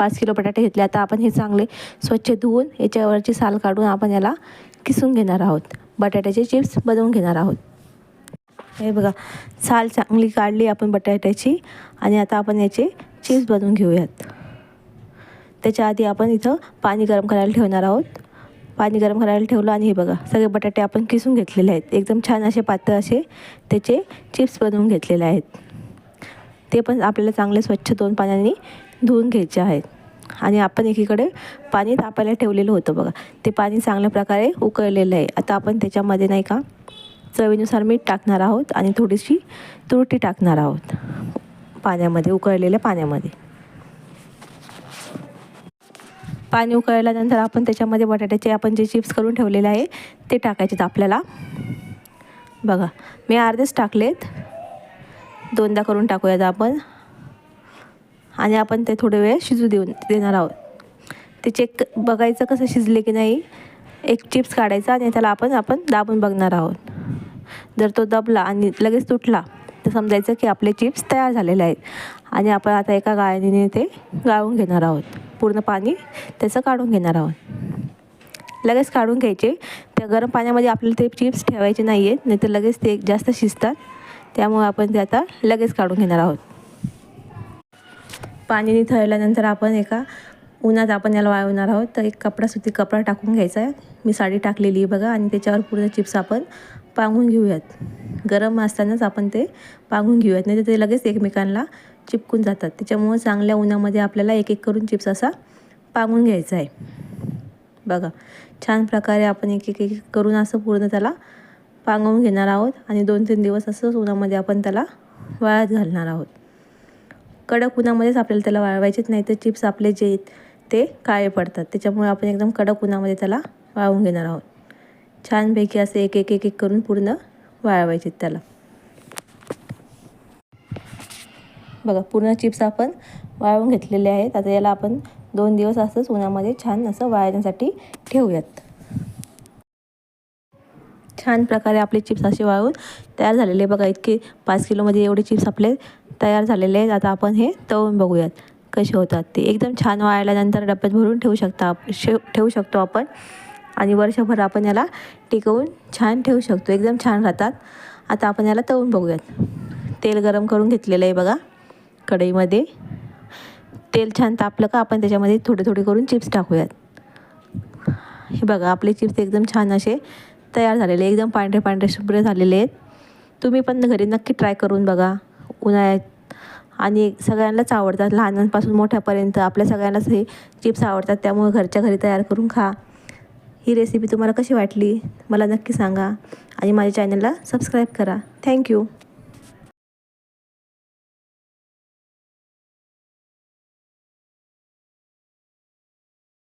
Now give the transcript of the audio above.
5 kilo बटाटे घेतले. आता आपण हे चांगले स्वच्छ धुवून याच्यावरची साल काढून आपण याला किसून घेणार आहोत. बटाट्याचे चिप्स बनवून घेणार आहोत. हे बघा, साल चांगली काढली आपण बटाट्याची आणि आता आपण याचे चिप्स बनवून घेऊयात. त्याच्या आधी आपण इथं पाणी गरम करायला ठेवणार आहोत. पाणी गरम करायला ठेवलं आणि हे बघा, सगळे बटाटे आपण किसून घेतलेले आहेत. एकदम छान असे पातळ असे त्याचे चिप्स बनवून घेतलेले आहेत. ते पण आपल्याला चांगले स्वच्छ 2 पाण्याने धुवून घ्यायचे आहेत. आणि आपण एकीकडे पाणी तापायला ठेवलेलं होतं बघा, ते पाणी चांगल्या प्रकारे उकळलेलं आहे. आता आपण त्याच्यामध्ये नाही का चवीनुसार मीठ टाकणार आहोत आणि थोडीशी तुरटी टाकणार आहोत पाण्यामध्ये, उकळलेल्या पाण्यामध्ये. पाणी उकळल्यानंतर आपण त्याच्यामध्ये बटाट्याचे आपण जे चिप्स करून ठेवलेले आहे ते टाकायचे आपल्याला. बघा, मी अर्धेच टाकलेत, 2दा करून टाकूयात आपण. आणि आपण ते थोडे वेळ शिजू देणार आहोत. ते चेक बघायचं कसं शिजले की नाही. एक चिप्स काढायचा आणि त्याला आपण दाबून बघणार आहोत. जर तो दबला आणि लगेच तुटला तर समजायचं की आपले चिप्स तयार झालेले आहेत. आणि आपण आता एका गाळणीने ते गाळून घेणार आहोत. पूर्ण पाणी त्याचं काढून घेणार आहोत. लगेच काढून घ्यायचे. त्या गरम पाण्यामध्ये आपल्याला ते चिप्स ठेवायचे नाही आहेत, नाही तर लगेच ते जास्त शिजतात. त्यामुळे आपण ते आता लगेच काढून घेणार आहोत. पाणी निथळल्यानंतर आपण एका उन्हात आपण याला वाळवणार आहोत. तर एक सुती कपडा टाकून घ्यायचा आहे. मी साडी टाकलेली आहे बघा. आणि त्याच्यावर पूर्ण चिप्स आपण पांगून घेऊयात. गरम असतानाच आपण ते पांगून घेऊयात, नाही तर ते लगेच एकमेकांना चिपकून जातात. त्याच्यामुळे चांगल्या उन्हामध्ये आपल्याला एक एक करून चिप्स असा पांगून घ्यायचा आहे. बघा, छान प्रकारे आपण एक एक करून असं पूर्ण त्याला पांगवून घेणार आहोत. आणि 2-3 दिवस असंच उन्हामध्ये आपण त्याला वाळत घालणार आहोत. कडक उन्हामध्येच आपल्याला त्याला वाळवायचेच, नाही तर चिप्स आपले जे आहेत ते काळे पडतात. त्याच्यामुळे आपण एकदम कडक उन्हामध्ये त्याला वाळवून घेणार आहोत. छानपैकी असे एक एक करून पूर्ण वाळवायचे त्याला. बघा, पूर्ण चिप्स आपण वाळवून घेतलेले आहेत. आता याला आपण 2 दिवस असंच उन्हामध्ये छान असं वाळण्यासाठी ठेवूयात. छान प्रकारे आपले चिप्स असे वाळवून तयार झालेले बघा. इतके 5 किलोमध्ये एवढे चिप्स आपले तयार झालेले आहेत. आता आपण हे तळून बघूयात कसे होतात ते. एकदम छान वाळल्यानंतर डब्यात भरून ठेवू शकतो आपण. आणि वर्षभर आपण याला टिकवून छान ठेवू शकतो. एकदम छान राहतात. आता आपण याला तळून बघूयात. तेल गरम करून घेतलेलं आहे बघा कढईमध्ये. तेल छान तापलं का आपण त्याच्यामध्ये थोडे थोडे करून चिप्स टाकूयात. हे बघा, आपले चिप्स एकदम छान असे तयार झालेले, एकदम पांढरे पांढरे शुभ्र झालेले आहेत. तुम्ही पण घरी नक्की ट्राय करून बघा उन्हाळ्यात. आणि सगळ्यांनाच आवडतात, लहानांपासून मोठ्यापर्यंत आपल्या सगळ्यांनाच हे चिप्स आवडतात. त्यामुळे घरच्या घरी तयार करून खा. ही रेसिपी तुम्हाला कशी वाटली मला नक्की सांगा. आणि माझ्या चॅनलला सबस्क्राईब करा. थँक्यू.